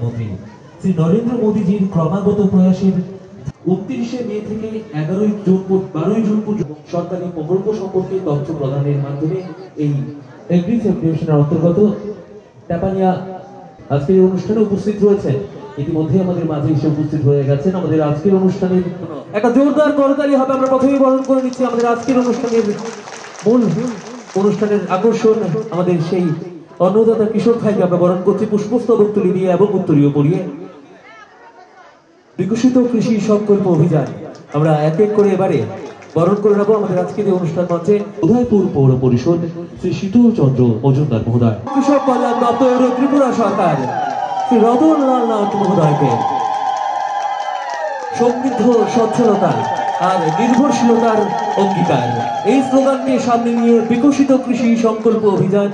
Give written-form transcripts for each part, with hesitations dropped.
প্রধানমন্ত্রী শ্রী নরেন্দ্র মোদীজির ক্রমাগত প্রয়াসের 29শে মে থেকে 12ই জুন পর্যন্ত সরকারি প্রকল্প সম্পর্কে তথ্য প্রদানের মাধ্যমে এই এগ্রি ফেডারেশনের অন্তর্গত টাপানিয়া আজকের অনুষ্ঠানে উপস্থিত রয়েছেন। ইতিমধ্যে আমাদের মাঝে এসে উপস্থিত হয়ে গেছেন। আমাদের আজকের অনুষ্ঠানের একটা জোরদার করতালি হবে। আমরা প্রথমেই বরণ করে নিচ্ছি আমাদের আজকের অনুষ্ঠানের মূল অনুষ্ঠানের আকর্ষণ, আমাদের সেই অন্নদাতা কৃষক ভাইকে আমরা বরণ করছি পুষ্পস্তবক তুলি দিয়ে এবং উত্তরীয় পরিয়ে। বিকশিত কৃষি সংকল্প অভিযান আমরা এক এক করে এবারে বরণ করে নেব। আমাদের আজকের এই অনুষ্ঠান মঞ্চে উদয়পুর পৌর পরিষদ শ্রী শীতল চন্দ্র মজুমদার মহোদয়, কৃষক কল্যাণ দপ্তর ত্রিপুরা সরকার শ্রী রতন লাল নাথ মহোদয়কে সমৃদ্ধ সচ্ছলতা আর নির্ভরশীলতার অঙ্গীকার এই স্লোগানকে সামনে নিয়ে বিকশিত কৃষি সংকল্প অভিযান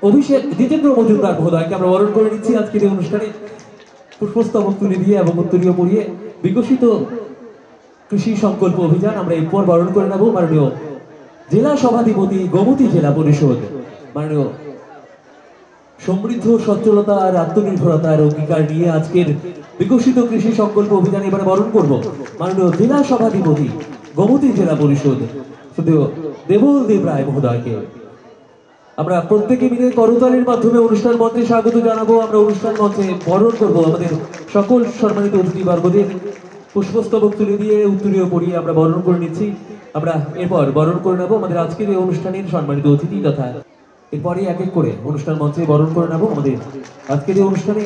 অভিষেক জিতেন্দ্র মজুমদার মহোদয়কে আমরা বরণ করে নিচ্ছি আজকের এই অনুষ্ঠানে পুষ্পস্তবক তুলে দিয়ে এবং উত্তরীয় পরিয়ে। বিকশিত কৃষি সংকল্প অভিযান আমরা এরপর বরণ করে নেব মাননীয় জেলা সভাধিপতি গোমতী জেলা পরিষদ, মাননীয় সমৃদ্ধ সচ্ছলতা আর আত্মনির্ভরতার অঙ্গীকার নিয়ে আজকের বিকশিত কৃষি সংকল্প অভিযান এবারে বরণ করব মাননীয় জেলা সভাধিপতি গোমতী জেলা পরিষদ দেবল দেব রায় মহোদয়কে। আমরা প্রত্যেকে মিলে করতালির মাধ্যমে অনুষ্ঠান মঞ্চে স্বাগত জানাবো। আমরা অনুষ্ঠান মঞ্চে বরণ করব আমাদের সকল সম্মানিত অতিথিবর্গদের পুষ্পস্তবক তুলে দিয়ে উত্তরীয় পরিয়ে আমরা বরণ করে নিচ্ছি। আমরা এরপর বরণ করে নেব আমাদের আজকের এই অনুষ্ঠানের সম্মানিত অতিথি তথা এরপরে এক এক করে অনুষ্ঠান মঞ্চে বরণ করে নেব আমাদের আজকের এই অনুষ্ঠানে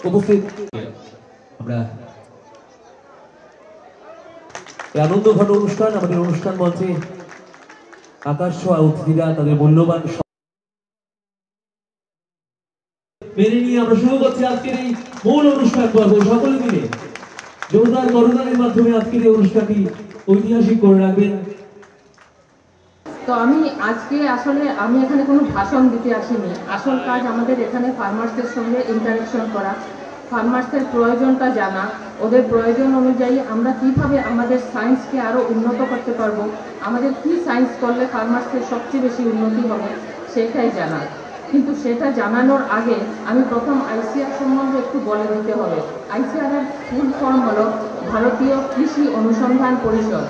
উপস্থিত। আমরা আনন্দ ঘন অনুষ্ঠান আমাদের অনুষ্ঠান মঞ্চে আকাশ ছোঁয়া অতিথিরা তাদের মূল্যবান মেনে নিয়ে আমরা শুরু করছি আজকের এই মূল অনুষ্ঠান পর্ব। সকলে মিলে জোরদার করতালির মাধ্যমে আজকের এই অনুষ্ঠানটি ঐতিহাসিক করে রাখবেন। তো আমি এখানে কোনো ভাষণ দিতে আসিনি। আসল কাজ আমাদের এখানে ফার্মার্সদের সঙ্গে ইন্টারেকশন করা, ফার্মার্সদের প্রয়োজনটা জানা, ওদের প্রয়োজন অনুযায়ী আমরা কিভাবে আমাদের সায়েন্সকে আরও উন্নত করতে পারবো, আমাদের কি সায়েন্স করলে ফার্মার্সদের সবচেয়ে বেশি উন্নতি হবে সেটাই জানা। কিন্তু সেটা জানানোর আগে আমি প্রথম আইসিআর সম্বন্ধে একটু বলে দিতে হবে। আইসিআরের ফুল ফর্ম হলো ভারতীয় কৃষি অনুসন্ধান পরিষদ।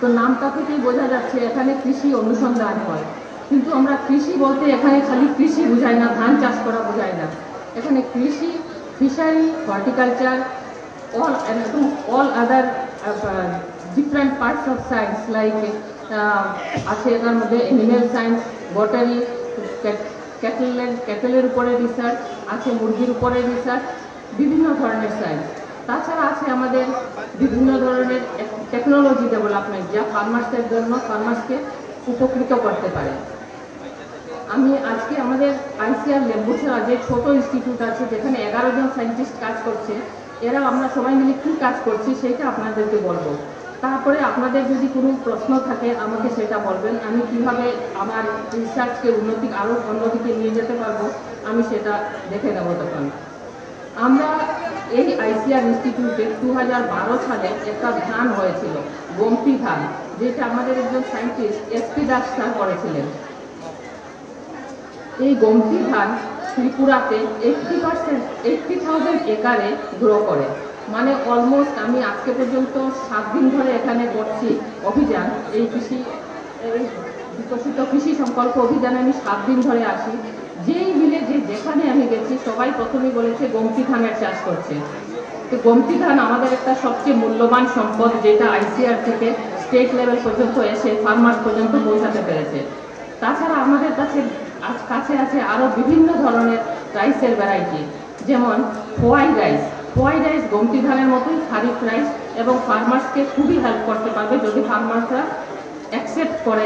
তো নামটা থেকেই বোঝা যাচ্ছে এখানে কৃষি অনুসন্ধান হয়, কিন্তু আমরা কৃষি বলতে এখানে খালি কৃষি বোঝাই না, ধান চাষ করা বোঝাই না। এখানে কৃষি, fishery, horticulture, all other different parts of science like আছে এর মধ্যে এনিম্যাল সায়েন্স, বটানি, ক্যাটেলের উপরে রিসার্চ আছে, মুরগির উপরে রিসার্চ, বিভিন্ন ধরনের সায়েন্স। তাছাড়া আছে আমাদের বিভিন্ন ধরনের টেকনোলজি ডেভেলপমেন্ট যা ফার্মার্সের জন্য ফার্মার্সকে উপকৃত করতে পারে। আমি আজকে আমাদের আইসিআর লেম্বুছড়া যে ছোট ইনস্টিটিউট আছে যেখানে 11 জন সায়েন্টিস্ট কাজ করছে, এরা আমরা সবাই মিলে কী কাজ করছি সেটা আপনাদেরকে বলবো। তারপরে আপনাদের যদি কোনো প্রশ্ন থাকে আমাকে সেটা বলবেন, আমি কিভাবে আমার রিসার্চকে আরও অন্যদিকে নিয়ে যেতে পারবো আমি সেটা দেখে নেব। তখন আমরা এই আইসিআর ইনস্টিটিউটে 2012 সালে একটা ধান হয়েছিল, গোমতি ধান, যেটা আমাদের একজন সায়েন্টিস্ট এসপি দাস স্যার করেছিলেন। এই গোমতি ধান ত্রিপুরাতে 80,000 একরে গ্রো করে, মানে অলমোস্ট আমি আজকে পর্যন্ত 7 দিন ধরে এখানে করছি অভিযান। এই বিকশিত কৃষি সংকল্প অভিযানে আমি 7 দিন ধরে আসি। যেই ভিলেজে যেখানে আমি গেছি সবাই প্রথমেই বলেছে গোমতি ধানের চাষ করছে। তো গোমতি ধান আমাদের একটা সবচেয়ে মূল্যবান সম্পদ, যেটা আইসিআর থেকে স্টেট লেভেল পর্যন্ত এসে ফার্মার্স পর্যন্ত পৌঁছাতে পেরেছে। তাছাড়া আমাদের কাছে আছে আরও বিভিন্ন ধরনের রাইসের ভ্যারাইটি, যেমন খোয়াই রাইস। খোয়াই রাইস গোমতি ধানের মতোই খারিফ রাইস এবং ফার্মার্সকে খুবই হেল্প করতে পারবে যদি ফার্মার্সরা অ্যাকসেপ্ট করে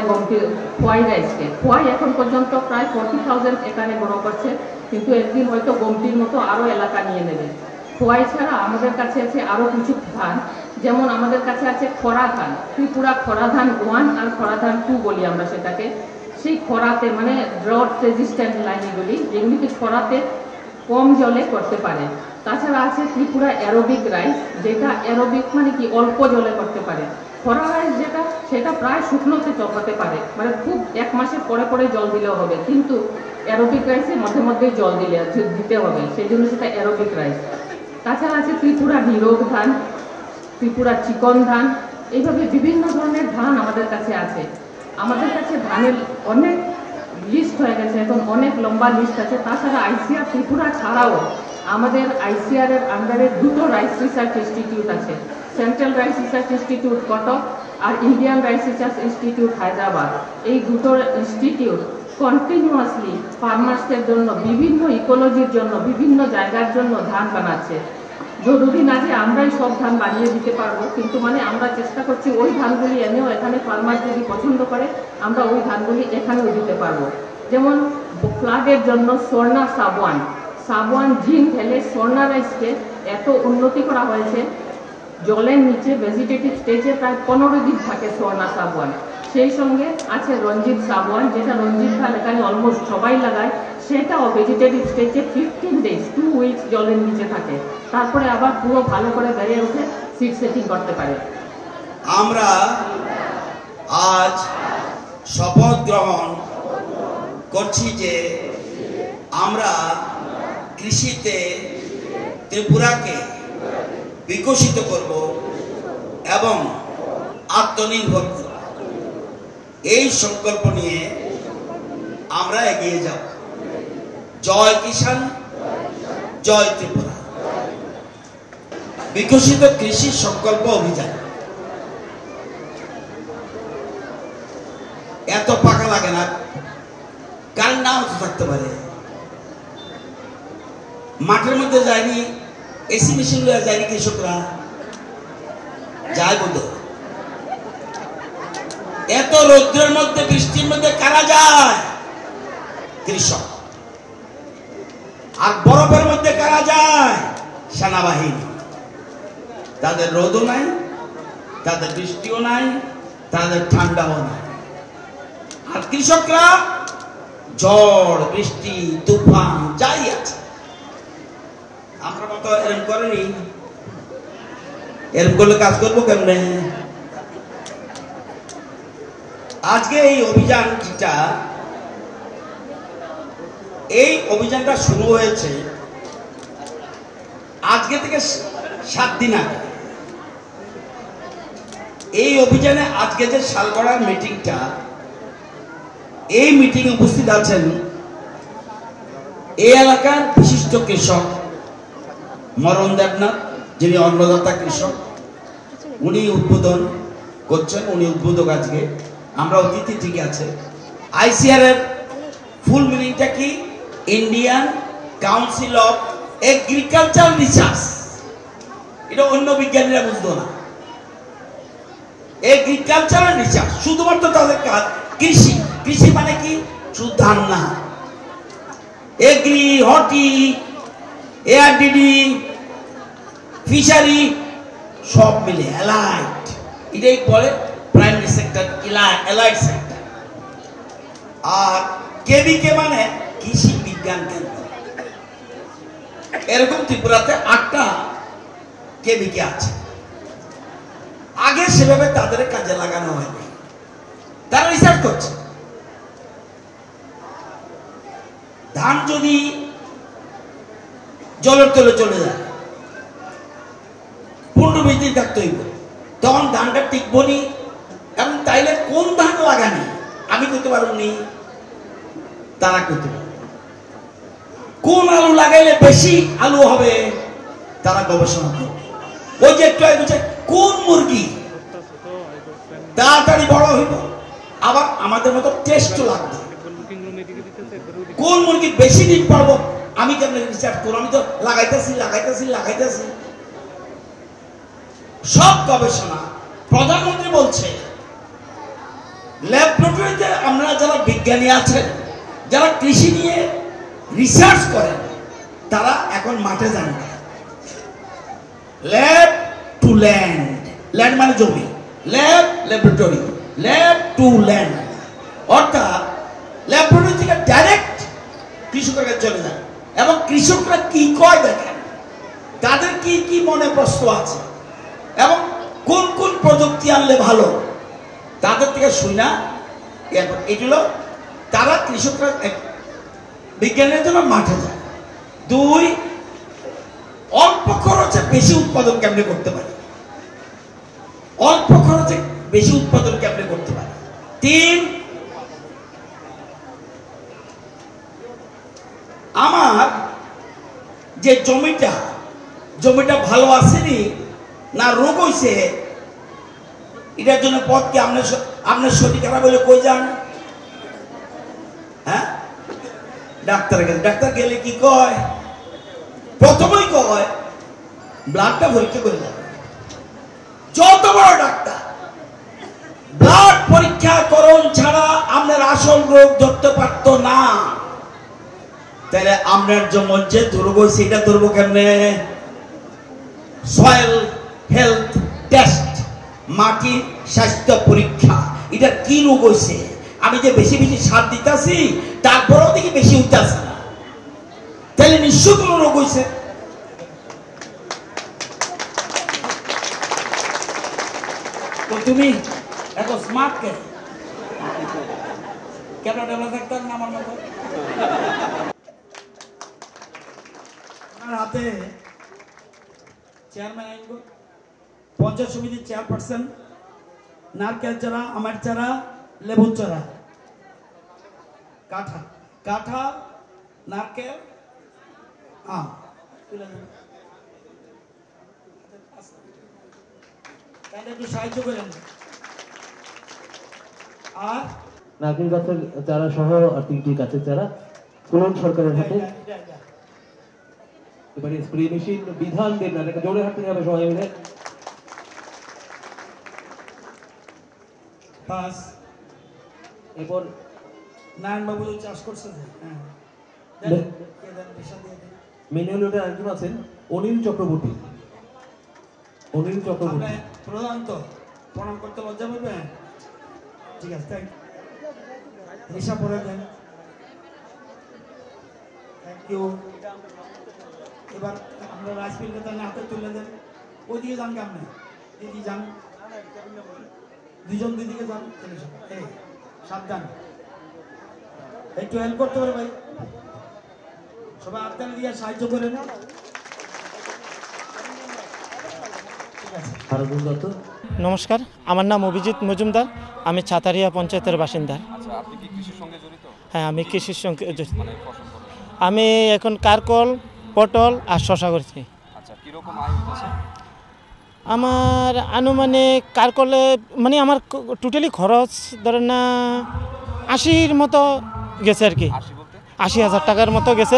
খোয়াই রাইসকে। খোয়াই এখন পর্যন্ত প্রায় 40,000 একরে গ্রো করছে, কিন্তু একদিন হয়তো গোমতির মতো আরও এলাকা নিয়ে নেবে। খোয়াই ছাড়া আমাদের কাছে আছে আরও কিছু ধান, যেমন আমাদের কাছে আছে খরা ধান, ত্রিপুরা খরা ধান 1 আর খরা ধান 2 বলি আমরা সেটাকে। সেই খরাতে মানে ড্রট রেজিস্ট্যান্ট লাইনগুলি, যেগুলিকে খরাতে কম জলে করতে পারে। তাছাড়া আছে ত্রিপুরা অ্যারোবিক রাইস, যেটা অ্যারোবিক মানে কি অল্প জলে করতে পারে। খরা রাইস যেটা সেটা প্রায় শুকনোতে চপাতে পারে, মানে খুব 1 মাসের পরে পরে জল দিলেও হবে, কিন্তু অ্যারোবিক রাইসে মধ্যে মধ্যে জল দিতে হবে, সেই জন্য সেটা অ্যারোবিক রাইস। তাছাড়া আছে ত্রিপুরা নিরোগ ধান, ত্রিপুরা চিকন ধান, এইভাবে বিভিন্ন ধরনের ধান আমাদের কাছে আছে। আমাদের কাছে ধানের অনেক লিস্ট হয়ে গেছে, এখন অনেক লম্বা লিস্ট আছে। তাছাড়া আইসিআর ত্রিপুরা ছাড়াও আমাদের আইসিআর এর আন্ডারে দুটো রাইস রিসার্চ ইনস্টিটিউট আছে, central rice research institute Cuttack আর Indian rice research institute Hyderabad. এই দুটো ইনস্টিটিউট কন্টিনিউয়াসলি ফার্মার্সদের জন্য, বিভিন্ন ইকোলজির জন্য, বিভিন্ন জায়গার জন্য ধান বানাচ্ছে। জরুরি না যে আমরাই সব ধান বানিয়ে দিতে পারবো, কিন্তু মানে আমরা চেষ্টা করছি ওই ধানগুলি এনেও এখানে ফার্মার যদি পছন্দ করে আমরা ওই ধানগুলি এখানেও দিতে পারবো। যেমন ফ্লাডের জন্য স্বর্ণা সাবওয়ান জিন ঢেলে স্বর্ণা রাইসকে এত উন্নতি করা হয়েছে, জলের নিচে ভেজিটেটিভ স্টেজে প্রায় 15 দিন থাকে স্বর্ণা সাবওয়ান। সেই সঙ্গে আছে রঞ্জিত সাবওয়ান, যেটা রঞ্জিত ধান এখানে অলমোস্ট সবাই লাগায়, সেটাও ভেজিটেটিভ স্টেজে 15 ডেজ 2 উইকস জলের নিচে থাকে, তারপরে আবার পুরো ভালো করে বেড়ে উঠে সিড সেটিং করতে পারে। আমরা আজ শপথ গ্রহণ করছি যে আমরা কৃষিতে ত্রিপুরাকে বিকশিত করব এবং আত্মনির্ভর করব। এই সংকল্প নিয়ে আমরা এগিয়ে যাব। জয় কিষাণ, জয় ত্রিপুরা। বিকশিত কৃষি সংকল্প অভিযান এত পাকা লাগে না, কারণ নাও তো থাকতে পারে। মাঠের মধ্যে যায়নি, এসি মেশিন লয়ে যায়নি কৃষকরা, যায় বোধ। এত রৌদ্রের মধ্যে, বৃষ্টির মধ্যে কারা যায়? কৃষক। আর বরফের মধ্যে কারা যায়? সেনাবাহিনী। তাদের রোদও নাই, তাদের বৃষ্টিও নাই, তাদের ঠান্ডাও নাই। আর কৃষকরা ঝড় বৃষ্টি তুফান যাই আছে, আমরা মতো এরকম করেনি। এরকম করলে কাজ করবো কেমনে? আজকে এই অভিযানটা, এই অভিযানটা শুরু হয়েছে আজকে থেকে 7 দিন আগে। এই অভিযানে আজকে যে শালগড়ার মিটিংটা, এই মিটিং উপস্থিত আছেন এই এলাকার বিশিষ্ট কৃষক মরণ দেবনাথ, যিনি অন্নদাতা কৃষক, উনি উদ্বোধন করছেন, উনি উদ্বোধক। আজকে আমরা অতিথি ঠিক আছে। আইসিআর এর ফুল মিনিংটা কি? Indian council of agriculture research. এটা অন্য বিজ্ঞানীরা বুঝতো না। এগ্রিকালচারাল রিসার্চ শুধুমাত্র তাদের কাজ কৃষি। কৃষি মানে কি? শুধু ধান না, এগ্রি, হর্টি, এআরডিডি, ফিশারি সব মিলে অ্যালাইড, এটাই পরে প্রাইমারি সেক্টর, অ্যালাইড সেক্টর। আর কেবিকে মানে কৃষি বিজ্ঞান কেন্দ্র। এরকম ত্রিপুরাতে 8টা কেবিকে আছে। আগে সেভাবে তাদের কাজে লাগানো হয়নি, তারা রিসার্চ করছে। ধান যদি জলের তলে চলে যায়, 15-20 দিন থাকতে হইব, তখন ধানটা টিকবো নি। এবং তাইলে কোন ধান লাগানি আমি করতে পারবনি, তারা করতে পারবে। কোন আলু লাগাইলে বেশি আলু হবে, তারা গবেষণা করবে। ওই যে একটু আগে বলছে কোন মুরগি তাড়াতাড়ি বড় হইব, আবার আমাদের মতো টেস্ট লাগবে, কোন মুরগি বেশি দিন পারবো, আমি কেমন রিসার্চ করবো? আমি তো লাগাইতেছি। সব গবেষণা প্রধানমন্ত্রী বলছে। ল্যাবরেটরিতে আমরা যারা বিজ্ঞানী আছেন, যারা কৃষি নিয়ে রিসার্চ করেন, তারা এখন মাঠে যান না। ল্যাব টু ল্যান্ড, ল্যান্ড মানে জমি, lab laboratory, lab to land, অর্থাৎ ল্যাবরেটরি থেকে ডাইরেক্ট কৃষকের কাছে চলে যায়। এবং কৃষকরা কি কয় দেখেন, তাদের কি কি মনে প্রশ্ন আছে এবং কোন কোন প্রযুক্তি আনলে ভালো, তাদের থেকে শুনা। এগুলো তারা কৃষকরা বিজ্ঞানের জন্য মাঠে যায়। 2, অল্প খরচে বেশি উৎপাদন কেমনে করতে পারি, অল্প খরচে বেশি উৎপাদন কেমনে করতে পারি। 3, আমার যে জমিটা ভালো আসেনি না রোগ হইছে, এটার জন্য পথ কি আপনার শরীর খারাপ হলে কই যান? হ্যাঁ, ডাক্তারের কাছে। ডাক্তার গেলে কি কয়? প্রথমেই কয় ব্লাডটা পরীক্ষা করে যাবে। যত বড় ডাক্তার, ব্লাড পরীক্ষা করণ ছাড়া আপনার আসল রোগ ধরতে পারত না। তাহলে আপনার যেমন যে ধরবো সেটা ধরবো কেমনে? সয়েল হেলথ টেস্ট, মাটি স্বাস্থ্য পরীক্ষা, এটা কি রোগ হয়েছে। আমি যে বেশি বেশি সার দিতেছি তারপরেও দেখি বেশি উঠতেছে না, তাহলে নিশ্চয় কোনো রোগ হয়েছে। তো তুমি এত স্মার্ট কেন ডেভেলপ থাকতাম না আমার মতো? হাতে চেয়ারম্যান আইনগো, পঞ্চায়েত সমিতির চেয়ারপারসন, নারকেল চারা, আমার চারা, লেবুর চারা, কাঁঠা, নারকেল, আম, তাহলে একটু সাহায্য করেন। আর নারকেল গাছের চারা সহ আর 3টি গাছের চারা কুলন সরকারের হাতে। এবারে স্প্রে মেশিন বিধান দেন না, জোরে হাঁটতে যাবে সবাই মিলে। পাস এরপর নারায়ণবাবু চাষ করছে। ম্যানুয়াল ওটা একজন আছেন অনিল চক্রবর্তী। প্রধান তো প্রণাম করতে লজ্জা পাবেন। ঠিক আছে, হিসাব করে দেন। Thank you. এবার আমরা রাইস মিলকে তাহলে হাতে তুলে দেন। ওইদিকে যান কেমন? দিদি যান, দুজন দিদিকে যান। সাবধান, একটু হেল্প করতে পারে ভাই, সবাই আপনার দিয়ে সাহায্য করে না। নমস্কার, আমার নাম অভিজিৎ মজুমদার, আমি ছাতারিয়া পঞ্চায়েতের বাসিন্দা। হ্যাঁ, আমি কৃষির সঙ্গে আমি এখন কারকল, পটল আর শশা করছি। আমার আনুমানিক কারকলে মানে আমার টোটালি খরচ ধরেন না 80-র মতো গেছে আর কি। 80,000 টাকার মতো গেছে।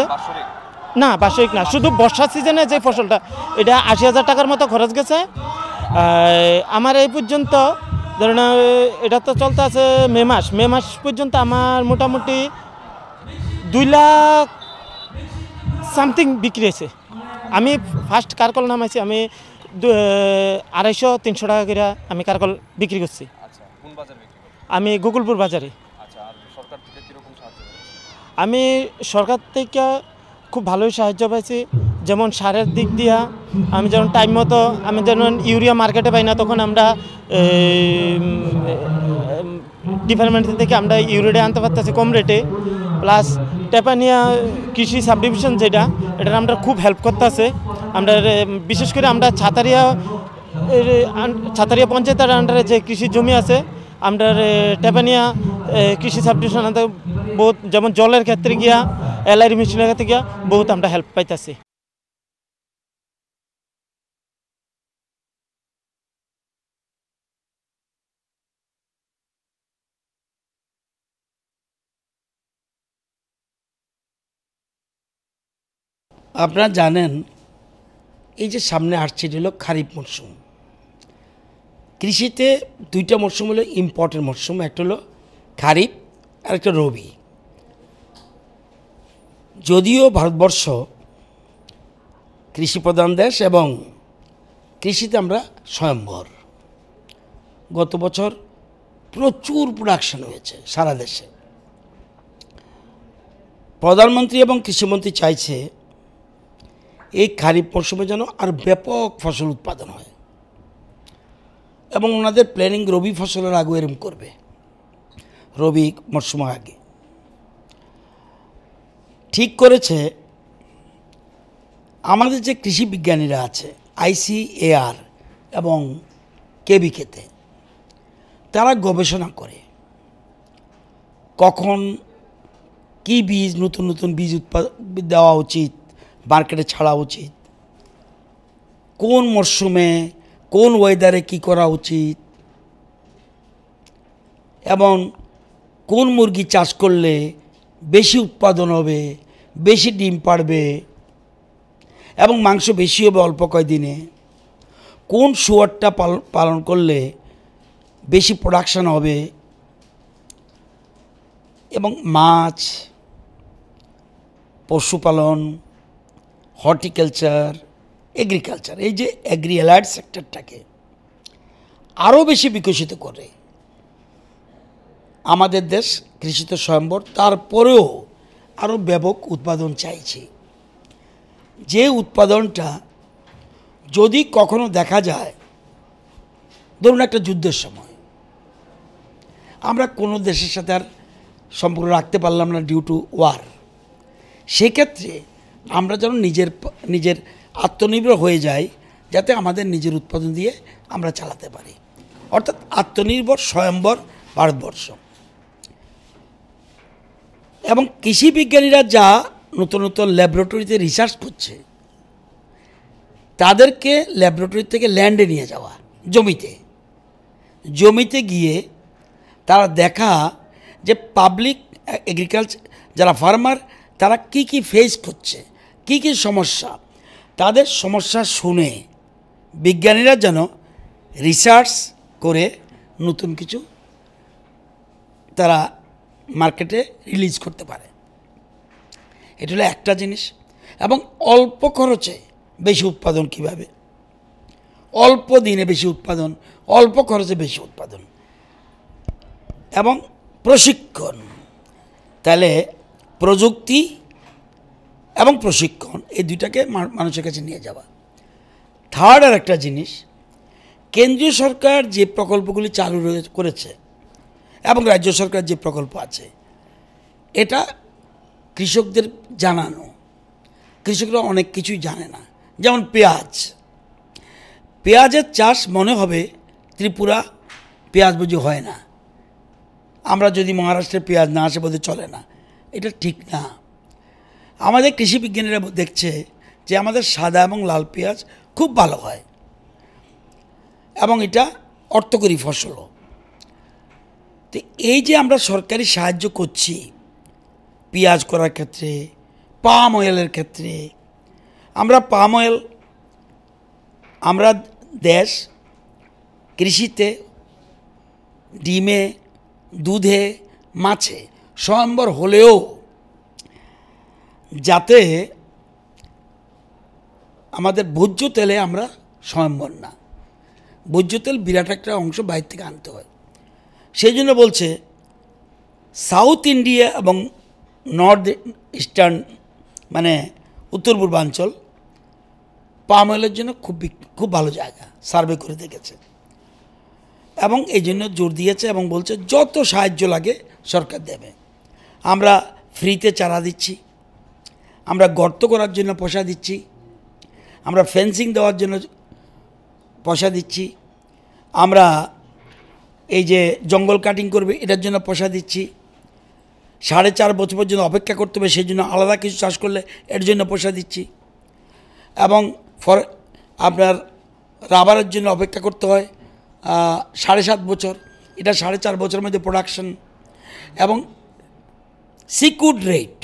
না, বার্ষিক না, শুধু বর্ষা সিজনে যে ফসলটা এটা 80,000 টাকার মতো খরচ গেছে। আমার এই পর্যন্ত ধরেন এটা তো চলতে আছে মে মাস পর্যন্ত আমার মোটামুটি 2 লাখ সামথিং বিক্রি হয়েছে। আমি ফার্স্ট কারকল নামাইছি, আমি 250-300 টাকা করে আমি কারকল বিক্রি করছি। আমি গোকুলপুর বাজারে। আমি সরকার থেকে খুব ভালোই সাহায্য পাইছি, যেমন সারের দিক দিয়া আমি যেমন টাইম মতো আমি যেমন ইউরিয়া মার্কেটে পাই না, তখন আমরা ডিপার্টমেন্ট থেকে আমরা ইউরিয়া আনতে পারতেছি কম রেটে। প্লাস টেপানিয়া কৃষি সাব ডিভিশন যেটা, এটা আমরা খুব হেল্প করতেছে। আমরা বিশেষ করে আমরা ছাতারিয়া পঞ্চায়েতের আন্ডারে যে কৃষি জমি আছে, আমরা টেপানিয়া কৃষি সাব ডিভিশন বহুত, যেমন জলের ক্ষেত্রে গিয়া এলআইডি মেশিনের ক্ষেত্রে গিয়া বহুত আমরা হেল্প পাইতেছি। আপনারা জানেন এই যে সামনে আসছে এটা হলো খারিফ মরশুম। কৃষিতে 2টা মরশুম হলো ইম্পর্টেন্ট মরশুম, একটা হলো খারিফ আর একটা রবি। যদিও ভারতবর্ষ কৃষি প্রধান দেশ এবং কৃষিতে আমরা স্বয়ম্ভর, গত বছর প্রচুর প্রোডাকশন হয়েছে সারা দেশে। প্রধানমন্ত্রী এবং কৃষিমন্ত্রী চাইছে এই খারিফ মরশুমে যেন আর ব্যাপক ফসল উৎপাদন হয়, এবং ওনাদের প্ল্যানিং রবি ফসলের আগে এরম করবে, রবি মরশুমের আগে ঠিক করেছে। আমাদের যে কৃষি বিজ্ঞানীরা আছে ICAR এবং KVK-তে, তারা গবেষণা করে কখন কি বীজ, নতুন নতুন বীজ দেওয়া উচিত, মার্কেটে ছাড়া উচিত, কোন মরশুমে কোন ওয়েদারে কি করা উচিত, এবং কোন মুরগি চাষ করলে বেশি উৎপাদন হবে, বেশি ডিম পাড়বে এবং মাংস বেশি হবে অল্প কয়দিনে, কোন শুয়ারটা পালন করলে বেশি প্রোডাকশন হবে, এবং মাছ, পশুপালন, হর্টিকালচার, এগ্রিকালচার, এই যে অ্যাগ্রি অ্যালাইড সেক্টরটাকে আরও বেশি বিকশিত করে আমাদের দেশ কৃষিতে স্বয়ম্বর। তারপরেও আরও ব্যাপক উৎপাদন চাইছে, যে উৎপাদনটা যদি কখনো দেখা যায়, ধরুন একটা যুদ্ধের সময় আমরা কোনো দেশের সাথে আর সম্পর্ক রাখতে পারলাম না ডিউ টু ওয়ার, সেক্ষেত্রে আমরা যেন নিজের আত্মনির্ভর হয়ে যাই, যাতে আমাদের নিজের উৎপাদন দিয়ে আমরা চালাতে পারি, অর্থাৎ আত্মনির্ভর স্বয়ম্বর ভারতবর্ষ। এবং কৃষি বিজ্ঞানীরা যা নতুন নতুন ল্যাবরেটরিতে রিসার্চ করছে, তাদেরকে ল্যাবরেটরি থেকে ল্যান্ডে নিয়ে যাওয়া, জমিতে গিয়ে তারা দেখা যে পাবলিক এগ্রিকালচার যারা ফার্মার তারা কি কি ফেস করছে, কি কি সমস্যা, তাদের সমস্যা শুনে বিজ্ঞানীরা যেন রিসার্চ করে নতুন কিছু তারা মার্কেটে রিলিজ করতে পারে। এটা হলো একটা জিনিস। এবং অল্প খরচে বেশি উৎপাদন কিভাবে, অল্প দিনে বেশি উৎপাদন, অল্প খরচে বেশি উৎপাদন এবং প্রশিক্ষণ। তাহলে প্রযুক্তি এবং প্রশিক্ষণ এই দুইটাকে মানুষের কাছে নিয়ে যাওয়া। থার্ড আর একটা জিনিস, কেন্দ্রীয় সরকার যে প্রকল্পগুলি চালু করেছে এবং রাজ্য সরকার যে প্রকল্প আছে, এটা কৃষকদের জানানো। কৃষকরা অনেক কিছুই জানে না, যেমন পেঁয়াজের চাষ মনে হবে ত্রিপুরা পেঁয়াজ বুঝি হয় না, আমরা যদি মহারাষ্ট্রের পেঁয়াজ না আসে বোধহয় চলে না, এটা ঠিক না। আমাদের কৃষি বিজ্ঞানীরা দেখছে যে আমাদের সাদা এবং লাল পেঁয়াজ খুব ভালো হয় এবং এটা অর্থকরী ফসলও। তো এই যে আমরা সরকারি সাহায্য করছি পেঁয়াজ করার ক্ষেত্রে, পাম অয়েলের ক্ষেত্রে, আমরা দেশ কৃষিতে, ডিমে, দুধে, মাছে স্বয়ম্বর হলেও যাতে আমাদের ভোজ্য তেলে আমরা স্বয়ম্বর না, ভোজ্য তেল বিরাট একটা অংশ বাইরে থেকে আনতে হয়। সেই জন্য বলছে সাউথ ইন্ডিয়া এবং নর্থ ইস্টার্ন মানে উত্তর পূর্বাঞ্চল পাম অয়েলের জন্য খুব ভালো জায়গা, সার্ভে করে দেখেছে এবং এই জন্য জোর দিয়েছে এবং বলছে যত সাহায্য লাগে সরকার দেবে। আমরা ফ্রিতে চারা দিচ্ছি, আমরা গর্ত করার জন্য পয়সা দিচ্ছি, আমরা ফেন্সিং দেওয়ার জন্য পয়সা দিচ্ছি, আমরা এই যে জঙ্গল কাটিং করবে এটার জন্য পয়সা দিচ্ছি, 4.5 বছর পর্যন্ত অপেক্ষা করতে হবে সেই জন্য আলাদা কিছু চাষ করলে এর জন্য পয়সা দিচ্ছি, এবং আপনার রাবারের জন্য অপেক্ষা করতে হয় 7.5 বছর, এটা 4.5 বছরের মধ্যে প্রোডাকশন এবং সিকিউরড রেট।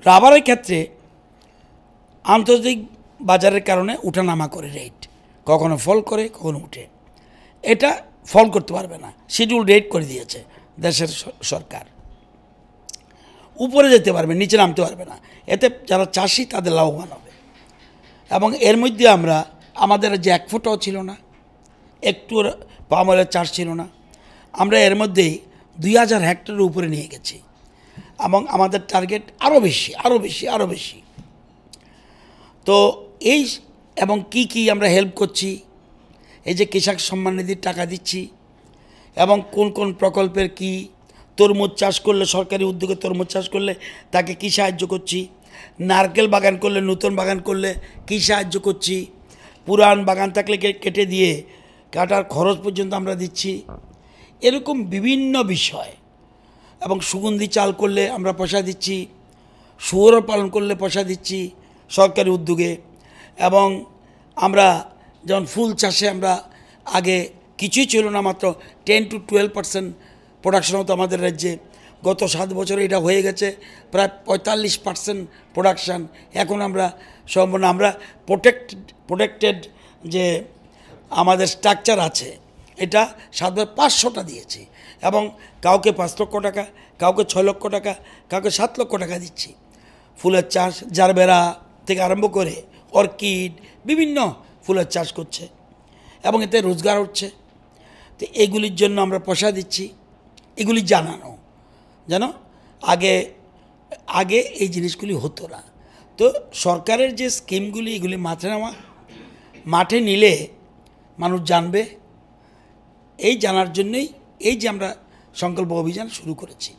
রাবারের ক্ষেত্রে আন্তর্জাতিক বাজারের কারণে উঠানামা করে রেট, কখনো ফল করে কখনো উঠে, এটা ফল করতে পারবে না, শিডিউল রেট করে দিয়েছে দেশের সরকার, উপরে যেতে পারবে নিচে নামতে পারবে না, এতে যারা চাষি তাদের লাভবান হবে। এবং এর মধ্যে আমাদের যে 1 ফুটও ছিল না, একটু পাম অয়েলের চাষ ছিল না, আমরা এর মধ্যেই 2000 হেক্টরের উপরে নিয়ে গেছি এবং আমাদের টার্গেট আরও বেশি। তো এই এবং কি আমরা হেল্প করছি, এই যে কৃষক সম্মান নিধির টাকা দিচ্ছি এবং কোন কোন প্রকল্পের কি, তরমুজ চাষ করলে সরকারি উদ্যোগে তরমুজ চাষ করলে তাকে কি সাহায্য করছি, নারকেল বাগান করলে, নতুন বাগান করলে কী সাহায্য করছি, পুরান বাগান থাকলে কেটে দিয়ে কাটার খরচ পর্যন্ত আমরা দিচ্ছি, এরকম বিভিন্ন বিষয়। এবং সুগন্ধি চাল করলে আমরা পয়সা দিচ্ছি, শুয়োর পালন করলে পয়সা দিচ্ছি সরকারি উদ্যোগে। এবং আমরা যেমন ফুল চাষে আমরা আগে কিছুই ছিল না, মাত্র 10 to 12% প্রোডাকশন হতো আমাদের রাজ্যে। গত 7 বছরে এটা হয়ে গেছে প্রায় 45% প্রোডাকশান। এখন আমরা সম্পূর্ণ আমরা প্রোটেক্টেড যে আমাদের স্ট্রাকচার আছে এটা 7/500টা দিয়েছি, এবং কাউকে 5 লক্ষ টাকা, কাউকে 6 লক্ষ টাকা, কাউকে 7 লক্ষ টাকা দিচ্ছি। ফুলের চাষ জারবেরা থেকে আরম্ভ করে অর্কিড, বিভিন্ন ফুলের চাষ করছে এবং এতে রোজগার হচ্ছে। তো এগুলির জন্য আমরা পয়সা দিচ্ছি, এগুলি জানানো যেন আগে এই জিনিসগুলি হতো না। তো সরকারের যে স্কিমগুলি এগুলি মাঠে নিলে মানুষ জানবে, এই জানার জন্যই এই যে আমরা সংকল্প অভিযান শুরু করেছি।